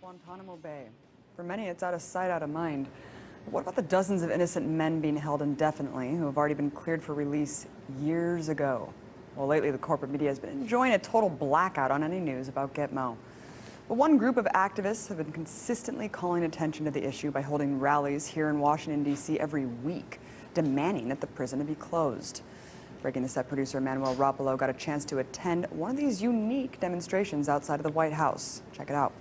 Guantanamo Bay. For many, it's out of sight, out of mind. But what about the dozens of innocent men being held indefinitely who have already been cleared for release years ago? Well, lately the corporate media has been enjoying a total blackout on any news about Gitmo. But one group of activists have been consistently calling attention to the issue by holding rallies here in Washington, D.C. every week, demanding that the prison to be closed. Breaking the Set producer Manuel Rapolo got a chance to attend one of these unique demonstrations outside of the White House. Check it out.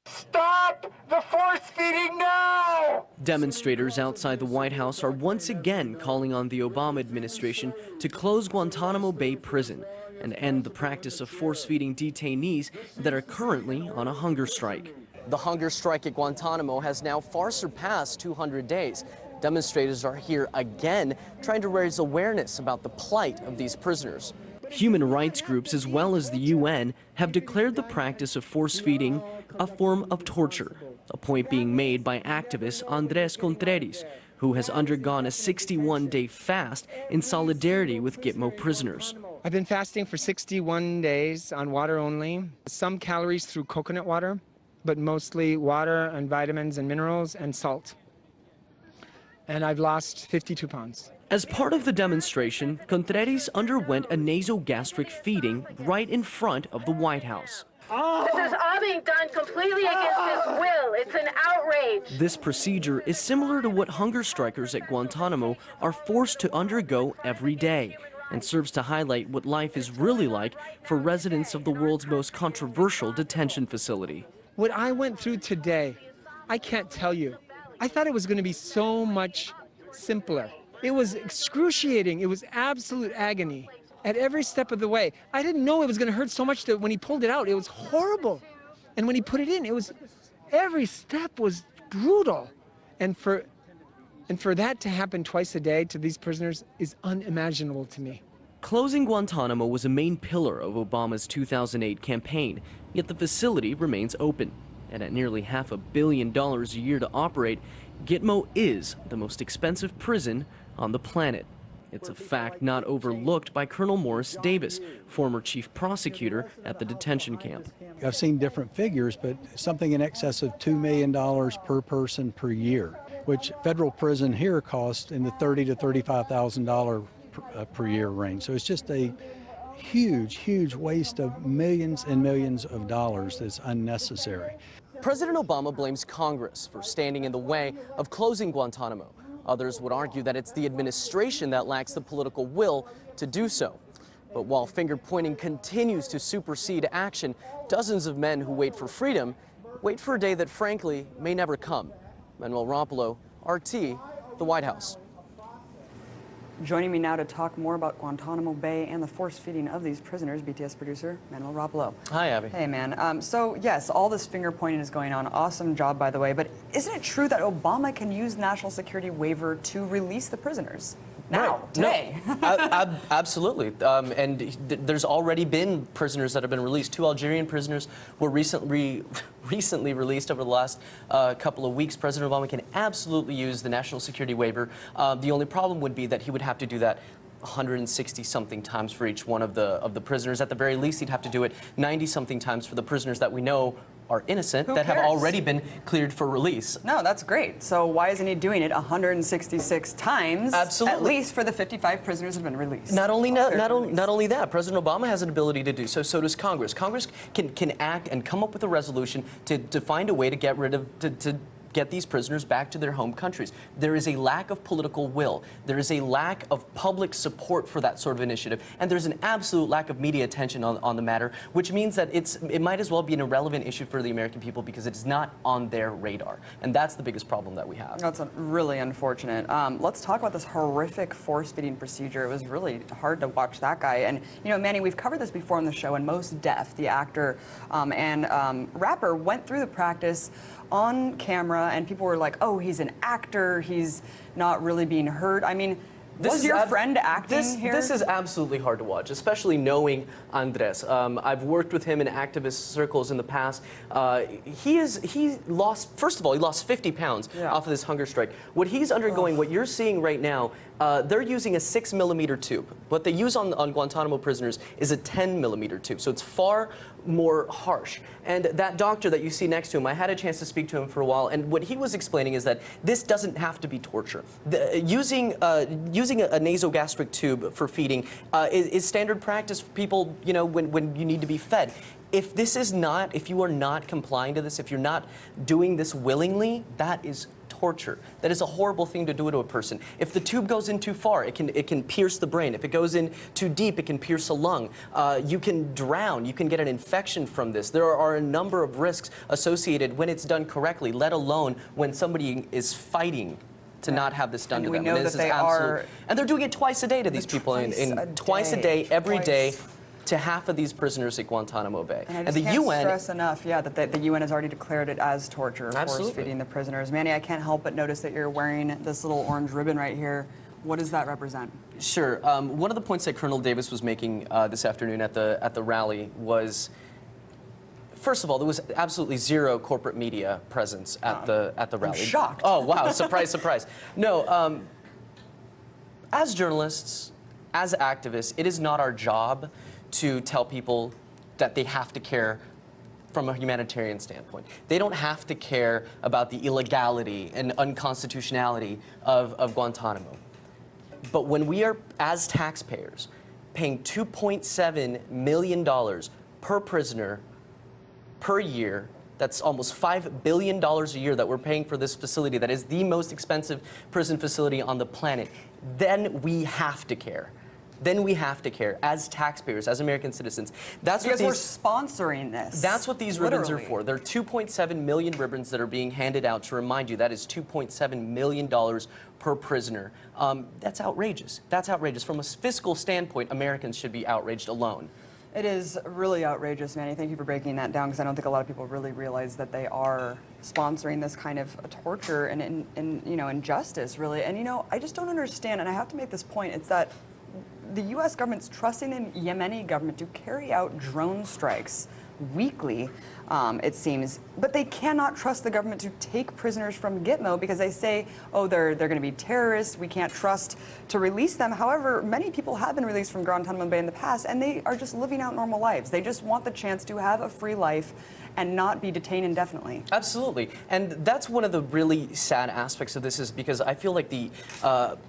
Stop the force feeding now! Demonstrators outside the White House are once again calling on the Obama administration to close Guantanamo Bay prison and end the practice of force-feeding detainees that are currently on a hunger strike. The hunger strike at Guantanamo has now far surpassed 200 days. Demonstrators are here again trying to raise awareness about the plight of these prisoners. Human rights groups as well as the UN have declared the practice of force-feeding a form of torture, a point being made by activist Conteris, who has undergone a 61-day fast in solidarity with Gitmo prisoners. I've been fasting for 61 days on water only, some calories through coconut water, but mostly water and vitamins and minerals and salt. And I've lost 52 pounds. As part of the demonstration, Conteris underwent a nasogastric feeding right in front of the White House. This is all being done completely against his will. It's an outrage. This procedure is similar to what hunger strikers at Guantanamo are forced to undergo every day and serves to highlight what life is really like for residents of the world's most controversial detention facility. What I went through today, I can't tell you. I thought it was going to be so much simpler. It was excruciating. It was absolute agony at every step of the way. I didn't know it was going to hurt so much that when he pulled it out, it was horrible. And when he put it in, every step was brutal. And for that to happen twice a day to these prisoners is unimaginable to me. Closing Guantanamo was a main pillar of Obama's 2008 campaign, yet the facility remains open. And at nearly $500 million a year to operate, Gitmo is the most expensive prison on the planet. It's a fact not overlooked by Colonel Morris Davis, former chief prosecutor at the detention camp. I've seen different figures, but something in excess of $2 million per person per year, which federal prison here costs in the $30,000 to $35,000 per year range. So it's just a huge, huge waste of millions and millions of dollars that's unnecessary. President Obama blames Congress for standing in the way of closing Guantanamo. Others would argue that it's the administration that lacks the political will to do so. But while finger-pointing continues to supersede action, dozens of men who wait for freedom wait for a day that, frankly, may never come. Manuel Rapolo, RT, the White House. Joining me now to talk more about Guantanamo Bay and the force feeding of these prisoners, BTS producer Manuel Rapolo. Hi, Abby. Hey, man. So, yes, all this finger pointing is going on. Awesome job, by the way. But isn't it true that Obama can use national security waiver to release the prisoners? Now, right. today. No, absolutely. And there's already been prisoners that have been released. 2 Algerian prisoners were recently released over the last couple of weeks. President Obama can absolutely use the national security waiver. The only problem would be that he would have to do that 160-something times for each one of the prisoners. At the very least, he'd have to do it 90-something times for the prisoners that we know are innocent, that have already been cleared for release. No, that's great. So why isn't he doing it 166 times? Absolutely. At least for the 55 prisoners who have been released. Not only that, President Obama has an ability to do so. So does Congress. Congress can act and come up with a resolution to find a way to get rid of to get these prisoners back to their home countries. There is a lack of political will. There is a lack of public support for that sort of initiative. And there's an absolute lack of media attention on the matter, which means that it might as well be an irrelevant issue for the American people because it's not on their radar. And that's the biggest problem that we have. That's really unfortunate. Let's talk about this horrific force-feeding procedure. It was really hard to watch that guy. And, you know, Manny, we've covered this before on the show, and Mos Def, the actor and rapper, went through the practice on camera, and people were like, oh, he's an actor, he's not really being hurt. I mean, was your friend acting here? This is absolutely hard to watch, especially knowing Andres. I've worked with him in activist circles in the past. He lost 50 pounds off of this hunger strike. What he's undergoing, what you're seeing right now, they're using a 6mm tube. What they use on Guantanamo prisoners is a 10mm tube, so it's far more harsh. And that doctor that you see next to him, I had a chance to speak to him for a while, and what he was explaining is that this doesn't have to be torture. Using a nasogastric tube for feeding is standard practice for people, you know, when you need to be fed. If you are not complying to this, if you're not doing this willingly, that is torture. That is a horrible thing to do to a person. If the tube goes in too far, it can pierce the brain. If it goes in too deep, it can pierce a lung. You can drown. You can get an infection from this. There are a number of risks associated when it's done correctly, let alone when somebody is fighting to not have this done to them. We know that they are, and they're doing it twice a day to these people, twice a day, every day, to half of these prisoners at Guantanamo Bay. And I just can't stress enough, that the UN has already declared it as torture, force feeding the prisoners. Manny, I can't help but notice that you're wearing this little orange ribbon right here. What does that represent? Sure. One of the points that Colonel Davis was making this afternoon at the rally was, first of all, there was absolutely zero corporate media presence at the rally. I'm shocked. Oh wow! Surprise, surprise. No. As journalists, as activists, it is not our job to tell people that they have to care from a humanitarian standpoint. They don't have to care about the illegality and unconstitutionality of Guantanamo. But when we are, as taxpayers, paying $2.7 million per prisoner per year, that's almost $5 billion a year that we're paying for this facility that is the most expensive prison facility on the planet, then we have to care. Then we have to care as taxpayers, as American citizens. That's because we're sponsoring this. That's what these ribbons are for. There are 2.7 million ribbons that are being handed out. To remind you, that is $2.7 million per prisoner. That's outrageous. That's outrageous. From a fiscal standpoint, Americans should be outraged alone. It is really outrageous, Manny. Thank you for breaking that down, because I don't think a lot of people really realize that they are sponsoring this kind of torture and injustice, really. And I just don't understand, and I have to make this point. It's that the U.S. government's trusting the Yemeni government to carry out drone strikes weekly, it seems, but they cannot trust the government to take prisoners from Gitmo because they say, oh, they're going to be terrorists, we can't trust to release them. However, many people have been released from Guantanamo Bay in the past, and they are just living out normal lives. They just want the chance to have a free life and not be detained indefinitely. Absolutely, and that's one of the really sad aspects of this, is because I feel like the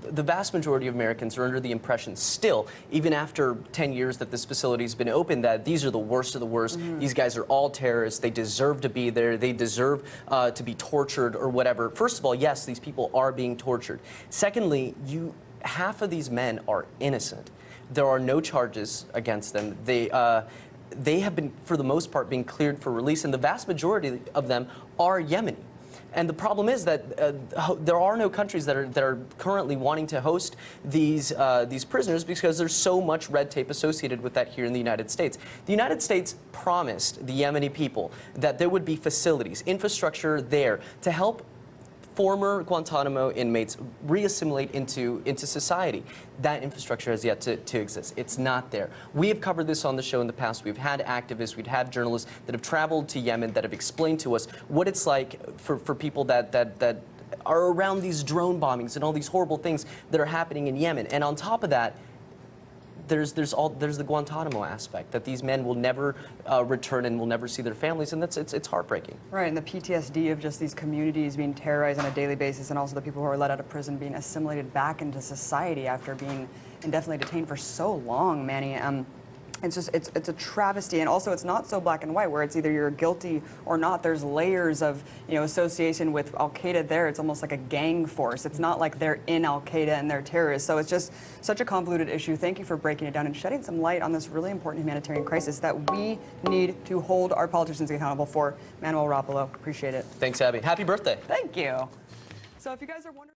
vast majority of Americans are under the impression still, even after 10 years that this facility's been open, that these are the worst of the worst. These guys are all terrorists. They deserve to be there. They deserve to be tortured or whatever. First of all, yes, these people are being tortured. Secondly, half of these men are innocent. There are no charges against them. They have been, for the most part, being cleared for release, and the vast majority of them are Yemeni. And the problem is that there are no countries that are currently wanting to host these prisoners because there's so much red tape associated with that here in the United States. The United States promised the Yemeni people that there would be facilities, infrastructure there to help former Guantanamo inmates re-assimilate into society. That infrastructure has yet to exist. It's not there. We have covered this on the show in the past. We've had activists, we've had journalists that have traveled to Yemen that have explained to us what it's like for people that are around these drone bombings and all these horrible things that are happening in Yemen. And on top of that, there's the Guantanamo aspect, that these men will never return and will never see their families, and it's heartbreaking. Right, and the PTSD of just these communities being terrorized on a daily basis, and also the people who are let out of prison being assimilated back into society after being indefinitely detained for so long, Manny. It's a travesty, and also it's not so black and white where it's either you're guilty or not. There's layers of association with Al-Qaeda there. It's almost like a gang force. It's not like they're in Al-Qaeda and they're terrorists. So it's just such a convoluted issue. Thank you for breaking it down and shedding some light on this really important humanitarian crisis that we need to hold our politicians accountable for. Manuel Rapolo, appreciate it. Thanks, Abby. Happy birthday. Thank you. So if you guys are wondering